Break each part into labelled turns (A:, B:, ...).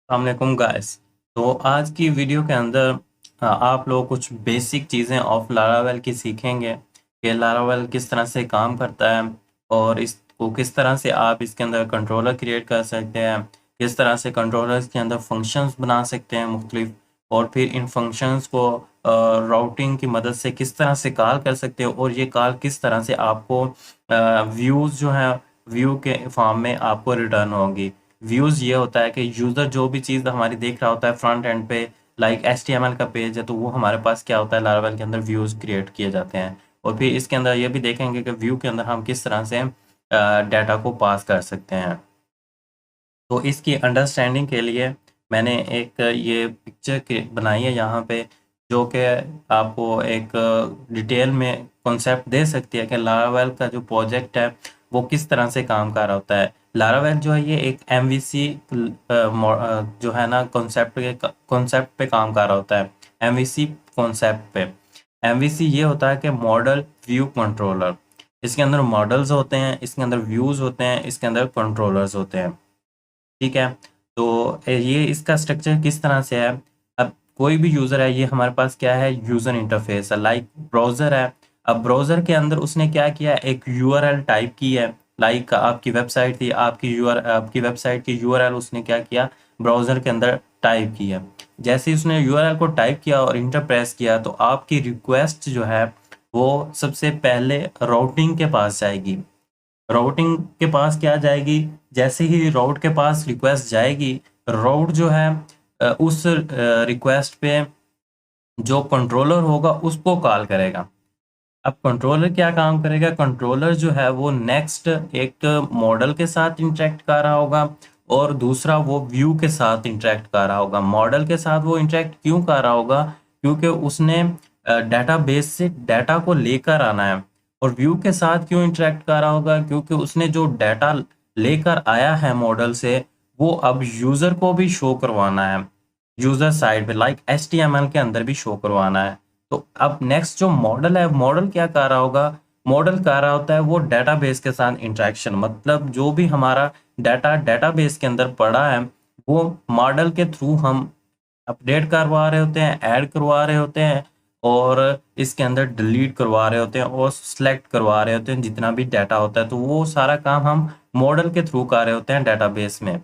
A: अस्सलामुअलैकुम गाइस। तो आज की वीडियो के अंदर आप लोग कुछ बेसिक चीज़ें ऑफ लारावेल की सीखेंगे कि लारावेल किस तरह से काम करता है और इसको किस तरह से आप इसके अंदर कंट्रोलर क्रिएट कर सकते हैं, किस तरह से कंट्रोलर्स के अंदर फंक्शंस बना सकते हैं मुख्तलिफ, और फिर इन फंक्शंस को राउटिंग की मदद से किस तरह से कॉल कर सकते हो और ये कॉल किस तरह से आपको व्यूज़ जो हैं व्यू के फॉर्म में आपको रिटर्न होंगी। व्यूज़ ये होता है कि यूज़र जो भी चीज़ हमारी देख रहा होता है फ्रंट एंड पे, लाइक एचटीएमएल का पेज है तो वो हमारे पास क्या होता है, लारावेल के अंदर व्यूज़ क्रिएट किए जाते हैं। और फिर इसके अंदर ये भी देखेंगे कि व्यू के अंदर हम किस तरह से डाटा को पास कर सकते हैं। तो इसकी अंडरस्टैंडिंग के लिए मैंने एक ये पिक्चर बनाई है यहाँ पे, जो कि आपको एक डिटेल में कॉन्सेप्ट दे सकती है कि लारावेल का जो प्रोजेक्ट है वो किस तरह से काम कर रहा होता है। लारावेल जो है ये एक एमवीसी जो है ना कॉन्सेप्ट पे काम कर रहा होता है। एमवीसी कॉन्सेप्ट पे एमवीसी ये होता है कि मॉडल व्यू कंट्रोलर। इसके अंदर मॉडल्स होते हैं, इसके अंदर व्यूज़ होते हैं, इसके अंदर कंट्रोलर्स होते हैं। ठीक है। तो ये इसका स्ट्रक्चर किस तरह से है। अब कोई भी यूज़र है, ये हमारे पास क्या है, यूज़र इंटरफेस है, लाइक ब्राउज़र है। अब ब्राउज़र के अंदर उसने क्या किया, एक यूआरएल टाइप की है। लाइक आपकी वेबसाइट थी, आपकी वेबसाइट की यूआरएल उसने क्या किया, ब्राउज़र के अंदर टाइप की है। जैसे ही उसने यूआरएल को टाइप किया और इंटर प्रेस किया तो आपकी रिक्वेस्ट जो है वो सबसे पहले राउटिंग के पास जाएगी। राउटिंग के पास क्या जाएगी, जैसे ही राउट के पास रिक्वेस्ट जाएगी, राउट जो है उस रिक्वेस्ट पे जो कंट्रोलर होगा उसको कॉल करेगा। अब कंट्रोलर क्या काम करेगा, कंट्रोलर जो है वो नेक्स्ट एक मॉडल के साथ इंटरेक्ट कर रहा होगा और दूसरा वो व्यू के साथ इंटरेक्ट कर रहा होगा। मॉडल के साथ वो इंटरेक्ट क्यों कर रहा होगा, क्योंकि उसने डेटाबेस से डाटा को लेकर आना है। और व्यू के साथ क्यों इंटरेक्ट कर रहा होगा, क्योंकि उसने जो डाटा लेकर आया है मॉडल से वो अब यूज़र को भी शो करवाना है, यूज़र साइड पे, लाइक एचटीएमएल के अंदर भी शो करवाना है। तो अब नेक्स्ट जो मॉडल है, मॉडल क्या कर रहा होगा, मॉडल कर रहा होता है वो डेटाबेस के साथ इंटरेक्शन, मतलब जो भी हमारा डाटा डेटाबेस के अंदर पड़ा है वो मॉडल के थ्रू हम अपडेट करवा रहे होते हैं, ऐड करवा रहे होते हैं और इसके अंदर डिलीट करवा रहे होते हैं और सिलेक्ट करवा रहे होते हैं जितना भी डाटा होता है। तो वो सारा काम हम मॉडल के थ्रू कर रहे होते हैं डेटाबेस में।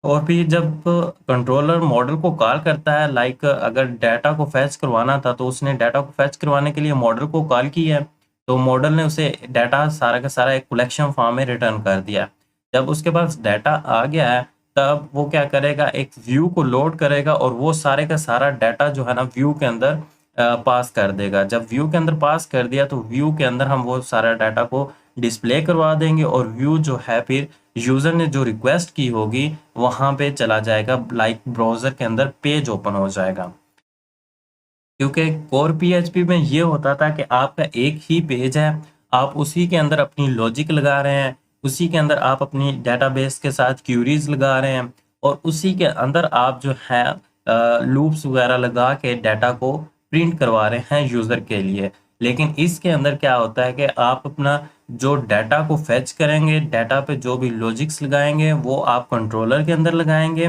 A: और फिर जब कंट्रोलर मॉडल को कॉल करता है, लाइक अगर डाटा को फैच करवाना था तो उसने डाटा को फैच करवाने के लिए मॉडल को कॉल किया है, तो मॉडल ने उसे डाटा सारा का सारा एक कलेक्शन फॉर्म में रिटर्न कर दिया। जब उसके पास डाटा आ गया है तब वो क्या करेगा, एक व्यू को लोड करेगा और वो सारे का सारा डाटा जो है ना व्यू के अंदर पास कर देगा। जब व्यू के अंदर पास कर दिया तो व्यू के अंदर हम वो सारा डाटा को डिस्प्ले करवा देंगे और व्यू जो है फिर यूज़र ने जो रिक्वेस्ट की होगी वहाँ पे चला जाएगा, लाइक ब्राउज़र के अंदर पेज ओपन हो जाएगा। क्योंकि कोर पीएचपी में ये होता था कि आपका एक ही पेज है, आप उसी के अंदर अपनी लॉजिक लगा रहे हैं, उसी के अंदर आप अपनी डेटाबेस के साथ क्यूरीज लगा रहे हैं और उसी के अंदर आप जो है लूप्स वगैरह लगा के डाटा को प्रिंट करवा रहे हैं यूज़र के लिए। लेकिन इसके अंदर क्या होता है कि आप अपना जो डाटा को फेच करेंगे, डाटा पे जो भी लॉजिक्स लगाएंगे वो आप कंट्रोलर के अंदर लगाएंगे।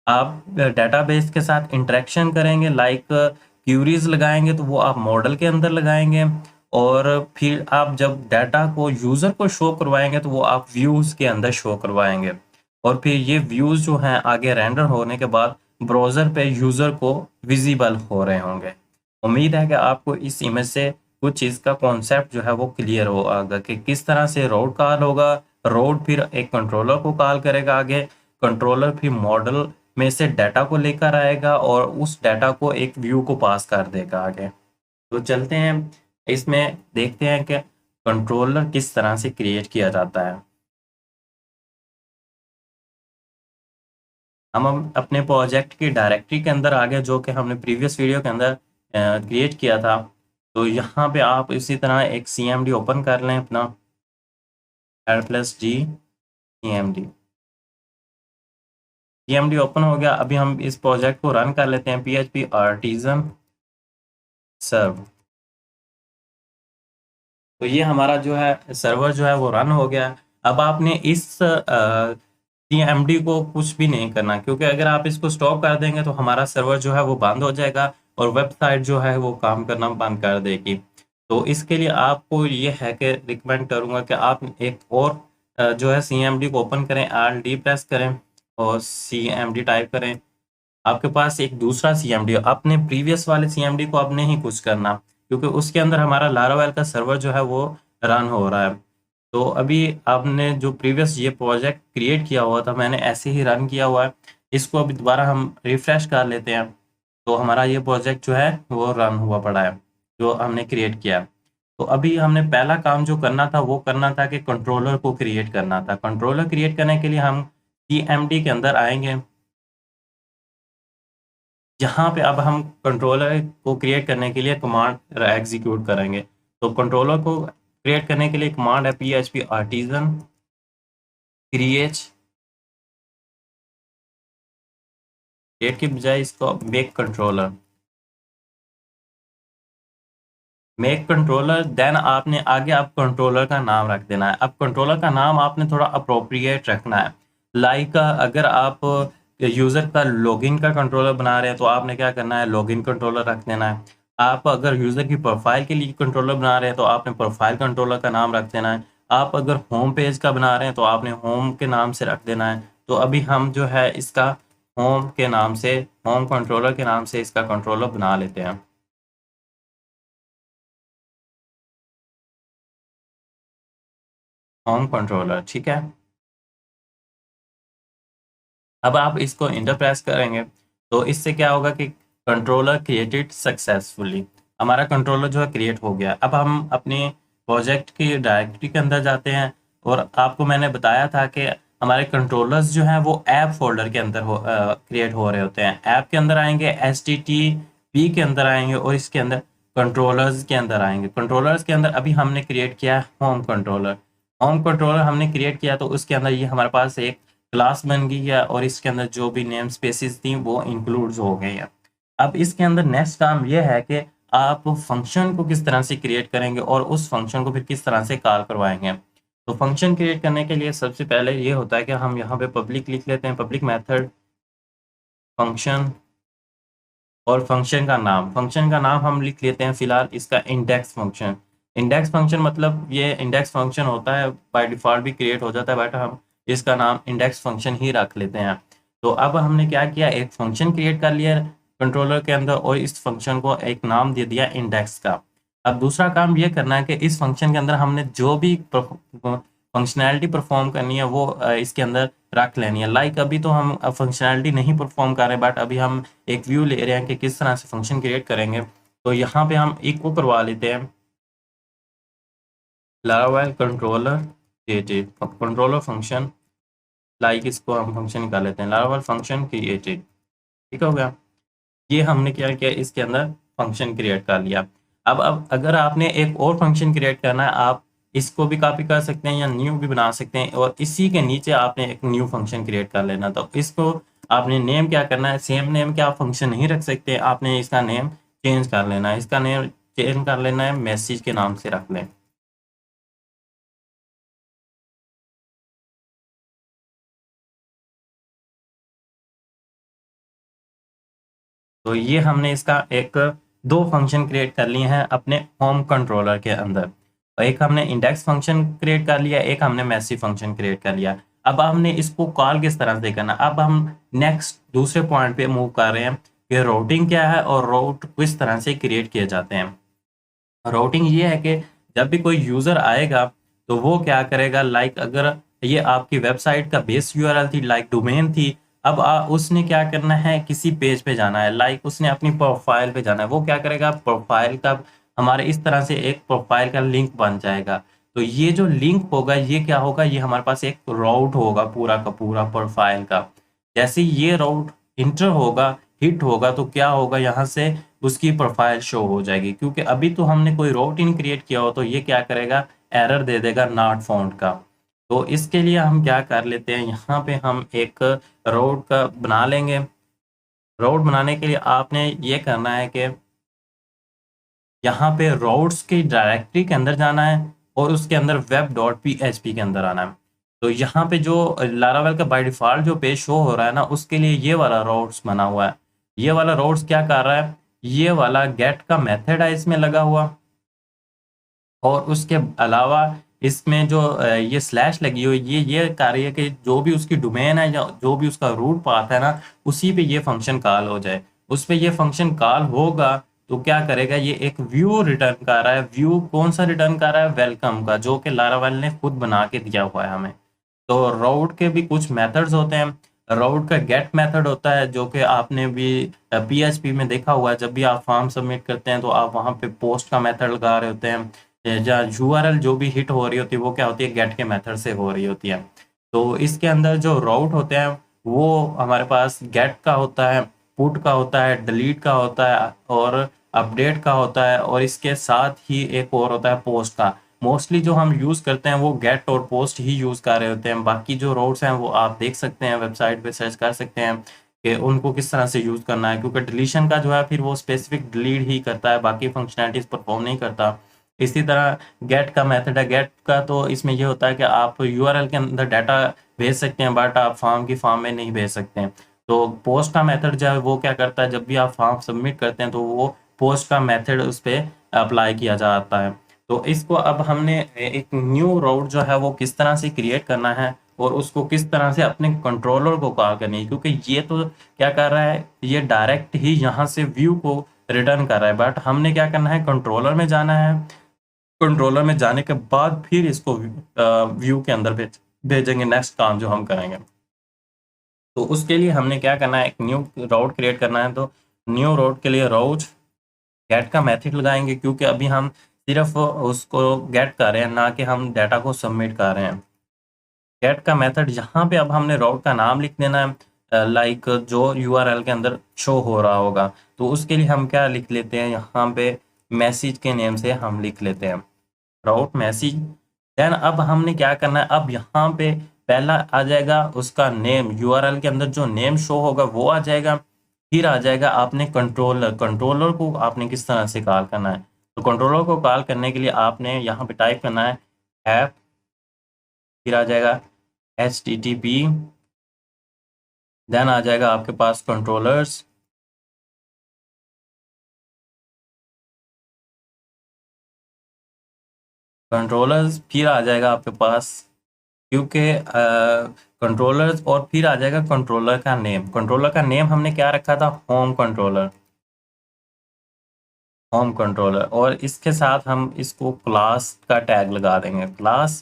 A: आप डेटाबेस के साथ इंटरेक्शन करेंगे, लाइक क्यूरीज लगाएंगे तो वो आप मॉडल के अंदर लगाएंगे और फिर आप जब डाटा को यूज़र को शो करवाएंगे तो वो आप व्यूज़ के अंदर शो करवाएंगे। और फिर ये व्यूज़ जो हैं आगे रेंडर होने के बाद ब्राउज़र पे यूज़र को विजिबल हो रहे होंगे। उम्मीद है कि आपको इस इमेज से कुछ चीज़ का कॉन्सेप्ट जो है वो क्लियर होगा कि किस तरह से रोड कॉल होगा। रोड फिर एक कंट्रोलर को कॉल करेगा आगे, कंट्रोलर फिर मॉडल में से डाटा को लेकर आएगा और उस डाटा को एक व्यू को पास कर देगा आगे। तो चलते हैं इसमें देखते हैं कि कंट्रोलर किस तरह से क्रिएट किया जाता है। हम अपने प्रोजेक्ट की डायरेक्टरी के अंदर आ गए, जो कि हमने प्रीवियस वीडियो के अंदर क्रिएट किया था। तो यहाँ पे आप इसी तरह एक CMD ओपन कर लें अपना, R+D CMD। CMD ओपन हो गया। अभी हम इस प्रोजेक्ट को रन कर लेते हैं, PHP आर्टिजन सर्व। तो ये हमारा जो है सर्वर जो है वो रन हो गया। अब आपने इस CMD को कुछ भी नहीं करना, क्योंकि अगर आप इसको स्टॉप कर देंगे तो हमारा सर्वर जो है वो बंद हो जाएगा और वेबसाइट जो है वो काम करना बंद कर देगी। तो इसके लिए आपको ये है कि रिकमेंड करूँगा कि आप एक और जो है CMD को ओपन करें, Alt+D प्रेस करें और CMD टाइप करें। आपके पास एक दूसरा CMD, अपने प्रीवियस वाले CMD को अब नहीं कुछ करना, क्योंकि उसके अंदर हमारा लारावेल का सर्वर जो है वो रन हो रहा है। तो अभी आपने जो प्रीवियस ये प्रोजेक्ट क्रिएट किया हुआ था, मैंने ऐसे ही रन किया हुआ है, इसको अभी दोबारा हम रिफ्रेश कर लेते हैं। तो हमारा ये प्रोजेक्ट जो है वो रन हुआ पड़ा है, जो हमने क्रिएट किया है। तो अभी हमने पहला काम जो करना था वो करना था कि कंट्रोलर को क्रिएट करना था। कंट्रोलर क्रिएट करने के लिए हम CMD के अंदर आएंगे, जहाँ पे अब हम कंट्रोलर को क्रिएट करने के लिए कमांड एग्जीक्यूट करेंगे। तो कंट्रोलर को क्रिएट करने के लिए कमांड है PHP आर्टिजन क्रिएट की बजाय इसको मेक कंट्रोलर देन आपने आगे आप कंट्रोलर का नाम रख देना है। अब कंट्रोलर का नाम आपने थोड़ा अप्रोप्रिएट रखना है। लाइक अगर आप यूज़र का लॉगिन का कंट्रोलर बना रहे हैं तो आपने क्या करना है, लॉगिन कंट्रोलर रख देना है। आप अगर यूज़र की प्रोफाइल के लिए कंट्रोलर बना रहे हैं तो आपने प्रोफाइल कंट्रोलर का नाम रख देना है। आप अगर होम पेज का बना रहे हैं तो आपने होम के नाम से रख देना है। तो अभी हम जो है इसका होम के नाम से, होम कंट्रोलर के नाम से इसका कंट्रोलर बना लेते हैं। होम कंट्रोलर, ठीक है। अब आप इसको इंटर प्रेस करेंगे तो इससे क्या होगा कि कंट्रोलर क्रिएटेड सक्सेसफुली, हमारा कंट्रोलर जो है क्रिएट हो गया। अब हम अपने प्रोजेक्ट की डायरेक्टरी के अंदर जाते हैं और आपको मैंने बताया था कि हमारे कंट्रोलर्स जो हैं वो ऐप फोल्डर के अंदर क्रिएट हो रहे होते हैं। ऐप के अंदर आएंगे, HTTP के अंदर आएंगे और इसके अंदर कंट्रोलर्स के अंदर आएंगे। कंट्रोलर्स के अंदर अभी हमने क्रिएट किया है होम कंट्रोलर। होम कंट्रोलर हमने क्रिएट किया तो उसके अंदर ये हमारे पास एक क्लास बन गई है और इसके अंदर जो भी नेम स्पेसिस थी वो इंक्लूड्स हो गई हैं। अब इसके अंदर नेक्स्ट काम ये है कि आप फंक्शन को किस तरह से क्रिएट करेंगे और उस फंक्शन को फिर किस तरह से कॉल करवाएंगे। तो फंक्शन क्रिएट करने के लिए सबसे पहले ये होता है कि हम यहाँ पे पब्लिक लिख लेते हैं, पब्लिक मेथड फंक्शन, और फंक्शन का नाम हम लिख लेते हैं फिलहाल इसका इंडेक्स फंक्शन। इंडेक्स फंक्शन मतलब ये इंडेक्स फंक्शन होता है, बाय डिफ़ॉल्ट भी क्रिएट हो जाता है, बट हम इसका नाम इंडेक्स फंक्शन ही रख लेते हैं। तो अब हमने क्या किया, एक फंक्शन क्रिएट कर लिया कंट्रोलर के अंदर और इस फंक्शन को एक नाम दे दिया इंडेक्स का। अब दूसरा काम ये करना है कि इस फंक्शन के अंदर हमने जो भी फंक्शनैलिटी परफॉर्म करनी है वो इसके अंदर रख लेनी है। लाइक अभी तो हम फंक्शनैलिटी नहीं परफॉर्म कर रहे, बट अभी हम एक व्यू ले रहे हैं कि किस तरह से फंक्शन क्रिएट करेंगे। तो यहाँ पे हम इको करवा लेते हैं Laravel controller created, controller function, like इसको हम फंक्शन निकाल लेते हैं लारावेल फंक्शन क्रिएटेड। ठीक हो गया। ये हमने क्या किया, इसके अंदर फंक्शन क्रिएट कर लिया। अब अगर आपने एक और फंक्शन क्रिएट करना है, आप इसको भी कॉपी कर सकते हैं या न्यू भी बना सकते हैं और इसी के नीचे आपने एक न्यू फंक्शन क्रिएट कर लेना। तो इसको आपने नेम क्या करना है, सेम नेम के आप फंक्शन नहीं रख सकते, आपने इसका नेम चेंज कर लेना है। इसका नेम चेंज कर लेना है, मैसेज के नाम से रख लें। तो ये हमने इसका एक दो फंक्शन क्रिएट कर लिए हैं अपने होम कंट्रोलर के अंदर। एक हमने इंडेक्स फंक्शन क्रिएट कर लिया, एक हमने मैसेज फंक्शन क्रिएट कर लिया। अब हमने इसको कॉल किस तरह से करना, अब हम नेक्स्ट दूसरे पॉइंट पे मूव कर रहे हैं कि राउटिंग क्या है और राउट किस तरह से क्रिएट किए जाते हैं। राउटिंग ये है कि जब भी कोई यूज़र आएगा तो वो क्या करेगा, लाइक अगर ये आपकी वेबसाइट का बेस यूआरएल थी, लाइक डोमेन थी, अब उसने क्या करना है, किसी पेज पे जाना है, लाइक उसने अपनी प्रोफाइल पे जाना है, वो क्या करेगा, प्रोफाइल का हमारे इस तरह से एक प्रोफाइल का लिंक बन जाएगा। तो ये जो लिंक होगा ये क्या होगा, ये हमारे पास एक राउट होगा पूरा का पूरा प्रोफाइल का। जैसे ये राउट इंटर होगा, हिट होगा, तो क्या होगा, यहाँ से उसकी प्रोफाइल शो हो जाएगी। क्योंकि अभी तो हमने कोई राउट इन क्रिएट किया हो तो ये क्या करेगा, एरर दे देगा नॉट फाउंड का। तो इसके लिए हम क्या कर लेते हैं, यहाँ पे हम एक राउट का बना लेंगे। राउट बनाने के लिए आपने ये करना है कि यहाँ पे राउट्स की डायरेक्टरी के अंदर जाना है और उसके अंदर web.php के अंदर आना है। तो यहाँ पे जो लारावेल का बाय डिफ़ॉल्ट जो पेज शो हो रहा है ना, उसके लिए ये वाला रोड्स बना हुआ है। ये वाला रोड्स क्या कर रहा है, ये वाला गेट का मेथड है इसमें लगा हुआ, और उसके अलावा इसमें जो ये स्लैश लगी हुई, ये कार्य है कि जो भी उसकी डोमेन है या जो भी उसका रूट पाथ है ना, उसी पे ये फंक्शन कॉल हो जाए। उस पे ये फंक्शन कॉल होगा तो क्या करेगा, ये एक व्यू रिटर्न कर रहा है। व्यू कौन सा रिटर्न कर रहा है, वेलकम का, जो कि लारावेल ने खुद बना के दिया हुआ है हमें। तो राउट के भी कुछ मेथड्स होते हैं। राउट का गेट मेथड होता है, जो कि आपने भी पीएचपी में देखा हुआ है। जब भी आप फॉर्म सबमिट करते हैं तो आप वहाँ पे पोस्ट का मेथड लगा रहे होते हैं, या यूआरएल जो भी हिट हो रही होती है वो क्या होती है, गेट के मेथड से हो रही होती है। तो इसके अंदर जो राउट होते हैं वो हमारे पास गेट का होता है, पुट का होता है, डिलीट का होता है, और अपडेट का होता है, और इसके साथ ही एक और होता है पोस्ट का। मोस्टली जो हम यूज़ करते हैं वो गेट और पोस्ट ही यूज़ कर रहे होते हैं। बाकी जो रोड्स हैं वो आप देख सकते हैं, वेबसाइट पे सर्च कर सकते हैं कि उनको किस तरह से यूज़ करना है, क्योंकि डिलीशन का जो है फिर वो स्पेसिफिक डिलीट ही करता है, बाकी फंक्शनैलिटीज़ परफॉर्म नहीं करता। इसी तरह गेट का मेथड है, गेट का तो इसमें ये होता है कि आप यूआरएल के अंदर डाटा भेज सकते हैं, बट आप फॉर्म में नहीं भेज सकते हैं। तो पोस्ट का मेथड जो है वो क्या करता है, जब भी आप फॉर्म सबमिट करते हैं तो वो पोस्ट का मेथड उस पर अप्लाई किया जाता है। तो इसको अब हमने एक न्यू राउट जो है वो किस तरह से क्रिएट करना है, और उसको किस तरह से अपने कंट्रोलर को कॉल करनी है, क्योंकि ये तो क्या कर रहा है, ये डायरेक्ट ही यहाँ से व्यू को रिटर्न कर रहा है, बट हमने क्या करना है, कंट्रोलर में जाना है। कंट्रोलर में जाने के बाद फिर इसको व्यू के अंदर भेजेंगे, नेक्स्ट काम जो हम करेंगे। तो उसके लिए हमने क्या करना है, एक न्यू राउट क्रिएट करना है। तो न्यू राउट के लिए राउट गेट का मेथड लगाएंगे, क्योंकि अभी हम सिर्फ उसको गेट कर रहे हैं, ना कि हम डाटा को सबमिट कर रहे हैं। गेट का मेथड यहाँ पे अब हमने राउट का नाम लिख देना है, लाइक जो यूआरएल के अंदर शो हो रहा होगा। तो उसके लिए हम क्या लिख लेते हैं, यहाँ पे मैसेज के नेम से हम लिख लेते हैं राउट मैसेज। देन अब हमने क्या करना है, अब यहाँ पे पहला आ जाएगा उसका नेम, यूआरएल के अंदर जो नेम शो होगा वो आ जाएगा। फिर आ जाएगा आपने कंट्रोलर, कंट्रोलर को आपने किस तरह से कॉल करना है। तो कंट्रोलर को कॉल करने के लिए आपने यहाँ पे टाइप करना है ऐप, फिर आ जाएगा HTTP, देन आ जाएगा आपके पास कंट्रोलर्स, फिर आ जाएगा आपके पास, क्योंकि कंट्रोलर्स, और फिर आ जाएगा कंट्रोलर का नेम। कंट्रोलर का नेम हमने क्या रखा था, होम कंट्रोलर, होम कंट्रोलर। और इसके साथ हम इसको क्लास का टैग लगा देंगे, क्लास।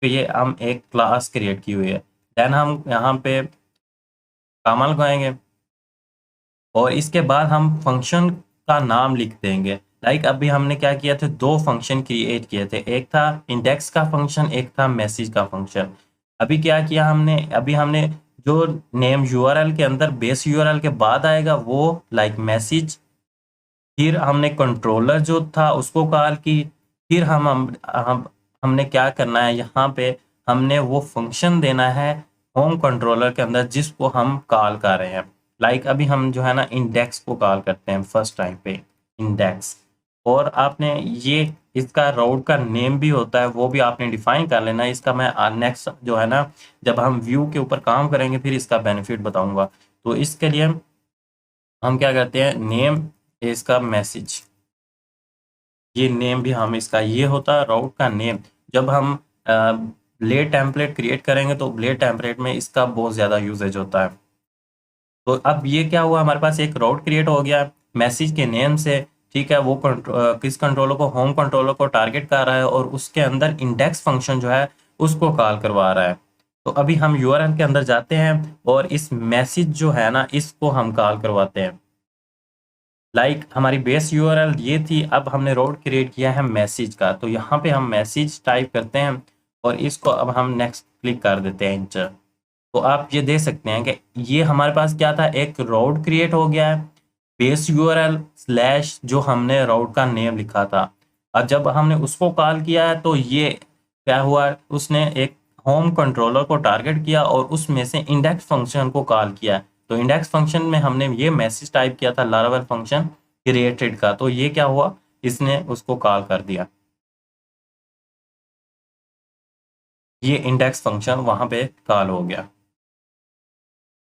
A: तो ये हम एक क्लास क्रिएट की हुई है। देन हम यहाँ पे कॉमा लगाएंगे, और इसके बाद हम फंक्शन का नाम लिख देंगे। लाइक अभी हमने क्या किया था, दो फंक्शन क्रिएट किए थे, एक था इंडेक्स का फंक्शन, एक था मैसेज का फंक्शन। अभी क्या किया हमने, अभी हमने जो नेम यूआरएल के अंदर बेस यूआरएल के बाद आएगा वो लाइक मैसेज, फिर हमने कंट्रोलर जो था उसको कॉल की, फिर हमने क्या करना है, यहाँ पे हमने वो फंक्शन देना है होम कंट्रोलर के अंदर जिसको हम कॉल कर रहे हैं। लाइक अभी हम जो है ना इंडेक्स को कॉल करते हैं फर्स्ट टाइम पे, इंडेक्स। और आपने ये इसका राउट का नेम भी होता है, वो भी आपने डिफाइन कर लेना है। इसका मैं नेक्स्ट जो है ना, जब हम व्यू के ऊपर काम करेंगे फिर इसका बेनिफिट बताऊंगा। तो इसके लिए हम क्या करते हैं, नेम इसका मैसेज, ये नेम भी हम इसका, ये होता है राउट का नेम। जब हम ब्लेड टेम्पलेट क्रिएट करेंगे तो ब्लेड टेम्पलेट में इसका बहुत ज़्यादा यूजेज होता है। तो अब ये क्या हुआ, हमारे पास एक राउट क्रिएट हो गया मैसेज के नेम से। ठीक है, वो किस कंट्रोलर को, होम कंट्रोलर को टारगेट कर रहा है, और उसके अंदर इंडेक्स फंक्शन जो है उसको कॉल करवा रहा है। तो अभी हम यूआरएल के अंदर जाते हैं और इस मैसेज जो है ना इसको हम कॉल करवाते हैं। लाइक हमारी बेस यूआरएल ये थी, अब हमने राउट क्रिएट किया है मैसेज का, तो यहाँ पे हम मैसेज टाइप करते हैं और इसको अब हम नेक्स्ट क्लिक कर देते हैं, इंटर। तो आप ये देख सकते हैं कि ये हमारे पास क्या था, एक राउट क्रिएट हो गया है बेस यूआरएल स्लैश जो हमने राउट का नेम लिखा था। और जब हमने उसको कॉल किया है तो ये क्या हुआ, उसने एक होम कंट्रोलर को टारगेट किया और उसमें से इंडेक्स फंक्शन को कॉल किया। तो इंडेक्स फंक्शन में हमने ये मैसेज टाइप किया था लारावेल फंक्शन क्रिएटेड का, तो ये क्या हुआ, इसने उसको कॉल कर दिया। ये इंडेक्स फंक्शन वहाँ पे कॉल हो गया।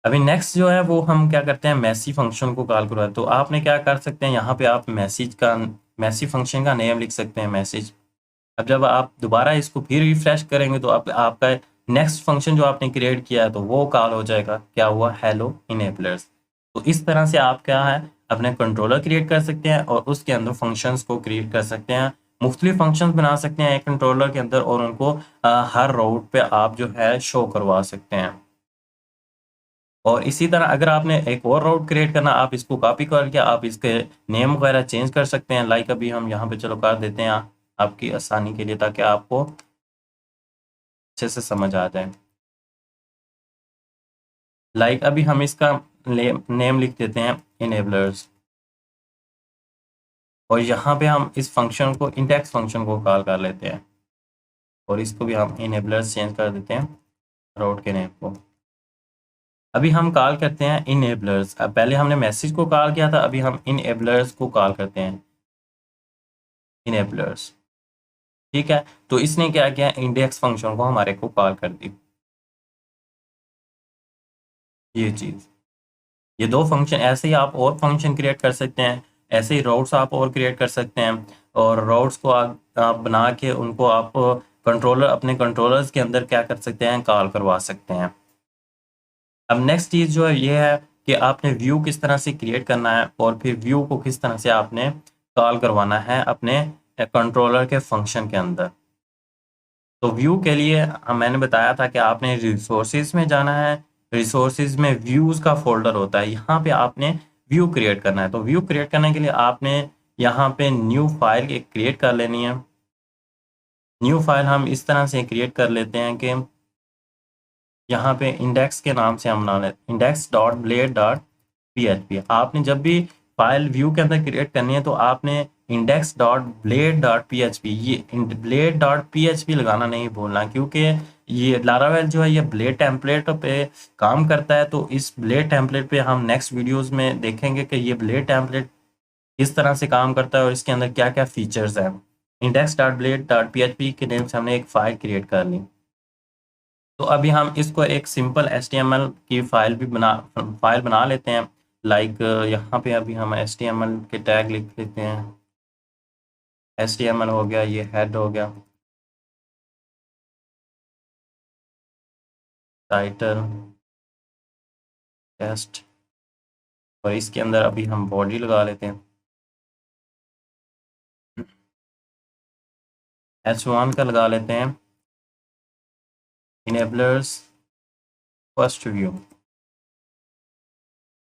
A: अभी नेक्स्ट जो है वो हम क्या करते हैं, मैसी फंक्शन को कॉल करवाते हैं। तो आपने क्या कर सकते हैं, यहाँ पे आप मैसी फंक्शन का नेम लिख सकते हैं, मैसेज। अब जब आप दोबारा इसको फिर रिफ्रेश करेंगे तो आपका नेक्स्ट फंक्शन जो आपने क्रिएट किया है तो वो कॉल हो जाएगा, क्या हुआ, हेलो इनेबलर्स। तो इस तरह से आप क्या है, अपने कंट्रोलर क्रिएट कर सकते हैं और उसके अंदर फंक्शंस को क्रिएट कर सकते हैं, मुख्तलिफ फंक्शंस बना सकते हैं एक कंट्रोलर के अंदर, और उनको हर राउट पे आप जो है शो करवा सकते हैं। और इसी तरह अगर आपने एक और राउट क्रिएट करना, आप इसको कॉपी करके आप इसके नेम वगैरह चेंज कर सकते हैं। लाइक अभी हम यहाँ पे चलो कर देते हैं आपकी आसानी के लिए, ताकि आपको अच्छे से समझ आ जाए। लाइक अभी हम इसका नेम लिख देते हैं इनेबलर्स, और यहाँ पे हम इस फंक्शन को, इंडेक्स फंक्शन को कॉल कर लेते हैं, और इसको भी हम इनेबलर्स चेंज कर देते हैं राउट के नेम को। अभी हम कॉल करते हैं इनेबलर्स। अब पहले हमने मैसेज को कॉल किया था, अभी हम इनेबलर्स को कॉल करते हैं, इनेबलर्स। ठीक है, तो इसने क्या किया, इंडेक्स फंक्शन को हमारे को कॉल कर दी, ये चीज़। ये दो फंक्शन, ऐसे ही आप और फंक्शन क्रिएट कर सकते हैं, ऐसे ही राउट्स आप और क्रिएट कर सकते हैं, और राउट्स को आप बना के उनको आप अपने कंट्रोलर्स के अंदर क्या कर सकते हैं, कॉल करवा सकते हैं। अब नेक्स्ट चीज़ जो है ये है कि आपने व्यू किस तरह से क्रिएट करना है, और फिर व्यू को किस तरह से आपने कॉल करवाना है अपने कंट्रोलर के फंक्शन के अंदर। तो व्यू के लिए मैंने बताया था कि आपने रिसोर्सेज में जाना है, रिसोर्सेज में व्यूज़ का फोल्डर होता है, यहाँ पे आपने व्यू क्रिएट करना है। तो व्यू क्रिएट करने के लिए आपने यहाँ पे न्यू फाइल एक क्रिएट कर लेनी है। न्यू फाइल हम इस तरह से क्रिएट कर लेते हैं कि यहाँ पे इंडेक्स के नाम से हम बना लेते, index.blade.php। आपने जब भी फाइल व्यू के अंदर क्रिएट करनी है तो आपने index.blade.php, ये blade.php लगाना नहीं भूलना, क्योंकि ये लारावेल जो है ये ब्लेड टेम्पलेट पे काम करता है। तो इस ब्लेड टेम्पलेट पे हम नेक्स्ट वीडियोस में देखेंगे कि ये ब्लेड टेम्पलेट किस तरह से काम करता है और इसके अंदर क्या क्या फीचर्स हैं। index.blade.php के नेम से हमने एक फ़ाइल क्रिएट कर ली। तो अभी हम इसको एक सिंपल HTML की फाइल बना लेते हैं। लाइक यहाँ पे अभी हम HTML के टैग लिख लेते हैं। HTML हो गया, ये हेड हो गया, टाइटल, टेस्ट, और इसके अंदर अभी हम बॉडी लगा लेते हैं। H1 का लगा लेते हैं, इनेबलर्स फर्स्ट व्यू।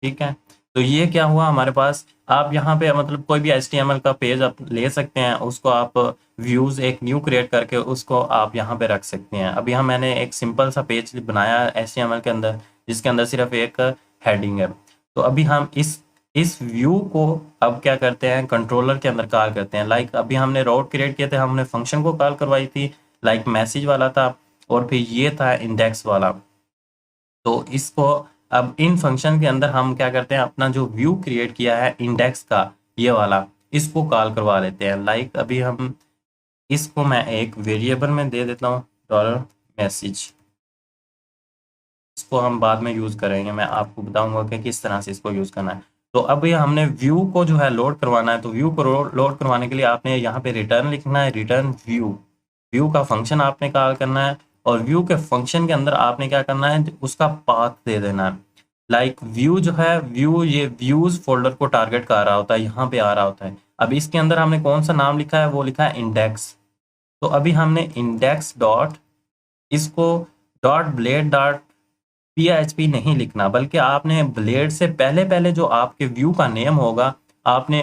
A: ठीक है, तो ये क्या हुआ हमारे पास, आप यहाँ पे मतलब कोई भी HTML का पेज आप ले सकते हैं, उसको आप व्यूज़ एक न्यू क्रिएट करके उसको आप यहाँ पे रख सकते हैं। अभी हम मैंने एक सिंपल सा पेज बनाया HTML के अंदर, जिसके अंदर सिर्फ एक हेडिंग है। तो अभी हम इस व्यू को अब क्या करते हैं, कंट्रोलर के अंदर कॉल करते हैं। लाइक अभी हमने राउट क्रिएट किए थे, हमने फंक्शन को कॉल करवाई थी, लाइक मैसेज वाला था, और फिर ये था इंडेक्स वाला। तो इसको अब इन फंक्शन के अंदर हम क्या करते हैं, अपना जो व्यू क्रिएट किया है इंडेक्स का, ये वाला, इसको कॉल करवा लेते हैं। लाइक अभी हम इसको मैं एक वेरिएबल में दे देता हूँ, डॉलर मैसेज। इसको हम बाद में यूज़ करेंगे, मैं आपको बताऊंगा कि किस तरह से इसको यूज़ करना है। तो अब ये हमने व्यू को जो है लोड करवाना है, तो व्यू को लोड करवाने के लिए आपने यहाँ पे रिटर्न लिखना है, रिटर्न व्यू। व्यू का फंक्शन आपने कॉल करना है, और व्यू के फंक्शन के अंदर आपने क्या करना है, उसका पाथ दे देना है। लाइक व्यू जो है, व्यू ये व्यूज फोल्डर को टारगेट कर रहा होता है, यहाँ पे आ रहा होता है। अब इसके अंदर हमने कौन सा नाम लिखा है, वो लिखा है इंडेक्स। तो अभी हमने इंडेक्स डॉट, इसको डॉट ब्लेड डॉट PHP नहीं लिखना, बल्कि आपने ब्लेड से पहले पहले जो आपके व्यू का नेम होगा, आपने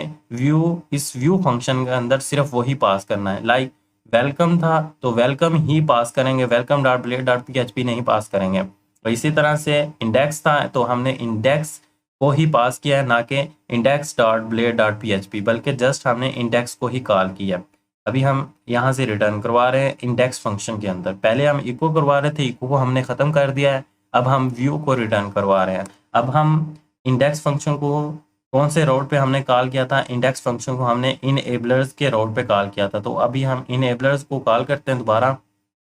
A: इस व्यू फंक्शन के अंदर सिर्फ वही पास करना है। लाइक वेलकम था तो वेलकम ही पास करेंगे, welcome dot blade dot PHP नहीं पास करेंगे। तो इसी तरह से इंडेक्स था तो हमने इंडेक्स को ही पास किया है, ना कि index dot blade dot PHP, बल्कि जस्ट हमने इंडेक्स को ही कॉल किया। अभी हम यहाँ से रिटर्न करवा रहे हैं इंडेक्स फंक्शन के अंदर, पहले हम इको करवा रहे थे, इको को हमने ख़त्म कर दिया है, अब हम व्यू को रिटर्न करवा रहे हैं। अब हम इंडेक्स फंक्शन को कौन से रोड पे हमने कॉल किया था, इंडेक्स फंक्शन को हमने इनेबलर्स के रोड पे कॉल किया था। तो अभी हम इनेबलर्स को कॉल करते हैं दोबारा,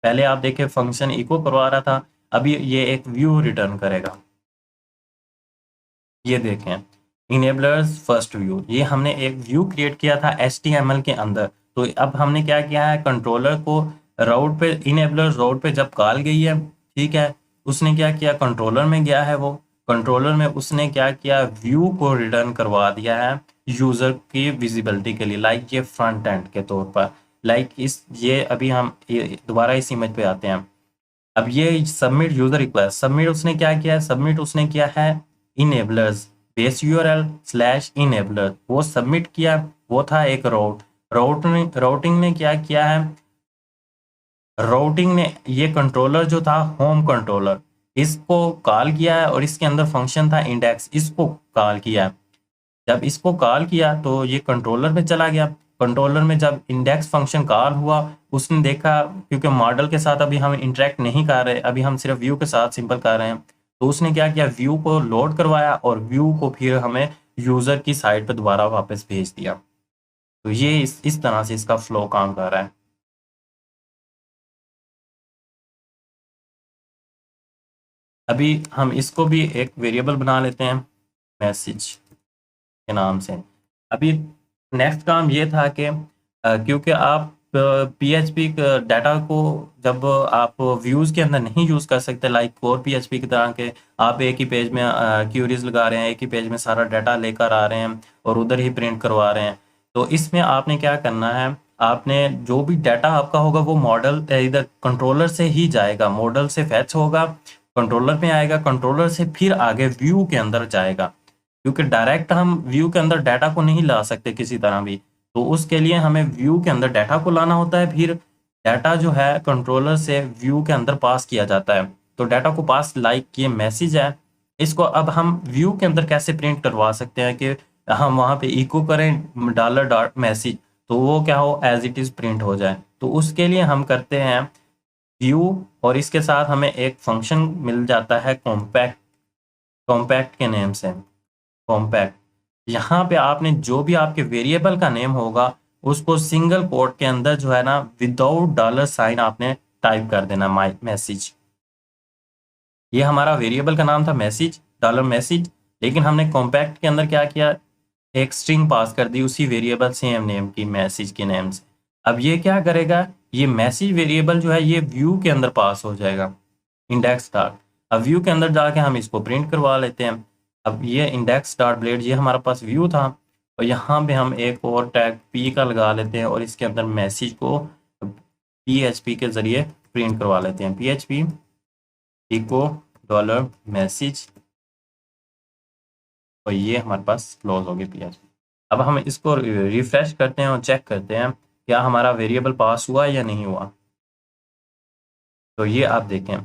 A: पहले आप देखें फंक्शन इको करवा रहा था, अभी ये एक व्यू रिटर्न करेगा। ये देखें इनेबलर्स फर्स्ट व्यू, ये हमने एक व्यू क्रिएट किया था HTML के अंदर। तो अब हमने क्या किया है, कंट्रोलर को राउट पे, इनेबलर राउट पे जब कॉल गई है, ठीक है, उसने क्या किया, कंट्रोलर में गया है, वो कंट्रोलर में उसने क्या किया, व्यू को रिटर्न करवा दिया है यूजर की विजिबिलिटी के लिए, लाइक ये फ्रंट एंड के तौर पर। लाइक इस ये अभी हम दोबारा इस इमेज पे आते हैं। अब ये सबमिट यूजर रिक्वेस्ट, सबमिट उसने क्या किया है, सबमिट उसने किया है enablers base URL slash enabler, वो सबमिट किया, वो था एक राउटिंग ने क्या किया है, राउटिंग ने ये कंट्रोलर जो था होम कंट्रोलर, इसको कॉल किया है और इसके अंदर फंक्शन था इंडेक्स, इसको कॉल किया है। जब इसको कॉल किया तो ये कंट्रोलर में चला गया, कंट्रोलर में जब इंडेक्स फंक्शन कॉल हुआ, उसने देखा, क्योंकि मॉडल के साथ अभी हम इंटरेक्ट नहीं कर रहे, अभी हम सिर्फ व्यू के साथ सिंपल कर रहे हैं, तो उसने क्या किया, व्यू को लोड करवाया और व्यू को फिर हमें यूजर की साइट पर दोबारा वापस भेज दिया। तो ये इस तरह से इसका फ्लो काम कर रहा है। अभी हम इसको भी एक वेरिएबल बना लेते हैं मैसेज के नाम से। अभी नेक्स्ट काम ये था कि क्योंकि आप PHP डाटा को जब आप व्यूज़ के अंदर नहीं यूज़ कर सकते, लाइक कोर PHP की तरह के आप एक ही पेज में क्यूरीज लगा रहे हैं, एक ही पेज में सारा डाटा लेकर आ रहे हैं और उधर ही प्रिंट करवा रहे हैं। तो इसमें आपने क्या करना है, आपने जो भी डाटा आपका होगा वो मॉडल इधर कंट्रोलर से ही जाएगा, मॉडल से फैच होगा, कंट्रोलर में आएगा, कंट्रोलर से फिर आगे व्यू के अंदर जाएगा, क्योंकि डायरेक्ट हम व्यू के अंदर डाटा को नहीं ला सकते किसी तरह भी। तो उसके लिए हमें व्यू के अंदर डाटा को लाना होता है, फिर डाटा जो है कंट्रोलर से व्यू के अंदर पास किया जाता है। तो डाटा को पास, लाइक ये मैसेज है, इसको अब हम व्यू के अंदर कैसे प्रिंट करवा सकते हैं कि हम वहाँ पे इको करें $.मैसेज, तो वो क्या हो, एज इट इज़ प्रिंट हो जाए। तो उसके लिए हम करते हैं व्यू और इसके साथ हमें एक फंक्शन मिल जाता है कॉम्पैक्ट, कॉम्पैक्ट के नेम से, कॉम्पैक्ट। यहाँ पे आपने जो भी आपके वेरिएबल का नेम होगा उसको सिंगल कोट के अंदर जो है ना विदाउट $साइन आपने टाइप कर देना, माई मैसेज। ये हमारा वेरिएबल का नाम था मैसेज, $मैसेज, लेकिन हमने कॉम्पैक्ट के अंदर क्या किया, एक स्ट्रिंग पास कर दी उसी वेरिएबल सेम नेम की, मैसेज के नेम से। अब ये क्या करेगा, ये मैसेज वेरिएबल जो है ये व्यू के अंदर पास हो जाएगा, इंडेक्स स्टार। अब व्यू के अंदर जाके हम इसको प्रिंट करवा लेते हैं। अब ये इंडेक्स स्टार ब्लेड, ये हमारे पास व्यू था और यहाँ पे हम एक और टैग पी का लगा लेते हैं और इसके अंदर मैसेज को PHP के ज़रिए प्रिंट करवा लेते हैं, PHP इको $मैसेज, और ये हमारे पास क्लोज हो गया PHP। अब हम इसको रिफ्रेश करते हैं और चेक करते हैं क्या हमारा वेरिएबल पास हुआ या नहीं हुआ। तो ये आप देखें,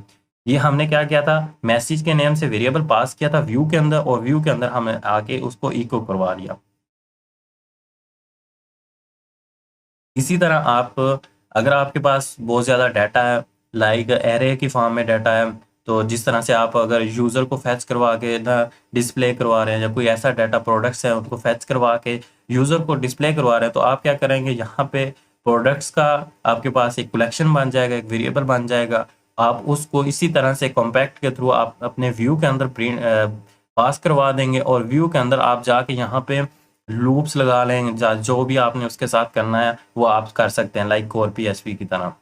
A: ये हमने क्या किया था, मैसेज के नेम से वेरिएबल पास किया था व्यू के अंदर और व्यू के अंदर हमने आके उसको इको करवा दिया। इसी तरह आप, अगर आपके पास बहुत ज़्यादा डाटा है, लाइक एरे की फॉर्म में डाटा है, तो जिस तरह से आप अगर यूज़र को फैच करवा के ना डिस्प्ले करवा रहे हैं, या कोई ऐसा डाटा प्रोडक्ट्स है उनको फैच करवा के यूज़र को डिस्प्ले करवा रहे हैं, तो आप क्या करेंगे, यहाँ पे प्रोडक्ट्स का आपके पास एक कलेक्शन बन जाएगा, एक वेरिएबल बन जाएगा। आप उसको इसी तरह से कॉम्पैक्ट के थ्रू आप अपने व्यू के अंदर प्रिंट पास करवा देंगे और व्यू के अंदर आप जाके यहाँ पे लूप्स लगा लें, जो भी आपने उसके साथ करना है वो आप कर सकते हैं, लाइक कोर PHP की तरह।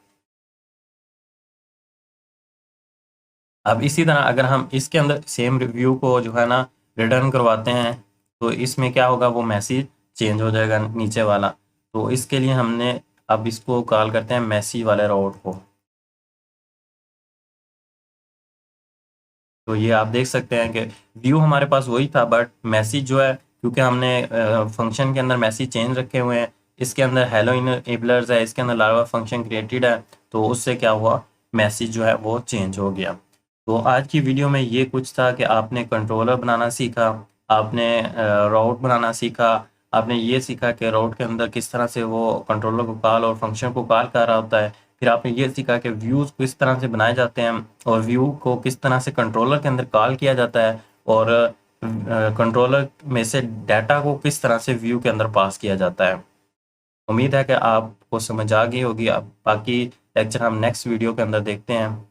A: अब इसी तरह अगर हम इसके अंदर सेम रिव्यू को जो है ना रिटर्न करवाते हैं, तो इसमें क्या होगा, वो मैसेज चेंज हो जाएगा नीचे वाला। तो इसके लिए हमने अब इसको कॉल करते हैं मैसेज वाले राउट को। तो ये आप देख सकते हैं कि व्यू हमारे पास वही था, बट मैसेज जो है, क्योंकि हमने फंक्शन के अंदर मैसेज चेंज रखे हुए हैं, इसके अंदर हेलो इनेबलर्स है, इसके अंदर लार्वा फंक्शन क्रिएटेड है, तो उससे क्या हुआ, मैसेज जो है वो चेंज हो गया। तो आज की वीडियो में ये कुछ था कि आपने कंट्रोलर बनाना सीखा, आपने राउट बनाना सीखा, आपने ये सीखा कि राउट के अंदर किस तरह से वो कंट्रोलर को कॉल और फंक्शन को कॉल कर रहा होता है। फिर आपने ये सीखा कि व्यूज़ किस तरह से बनाए जाते हैं और व्यू को किस तरह से कंट्रोलर के अंदर कॉल किया जाता है, और कंट्रोलर में से डाटा को किस तरह से व्यू के अंदर पास किया जाता है। उम्मीद है कि आप आपको समझ आ गई होगी। अब बाकी लेक्चर हम नेक्स्ट वीडियो के अंदर देखते हैं।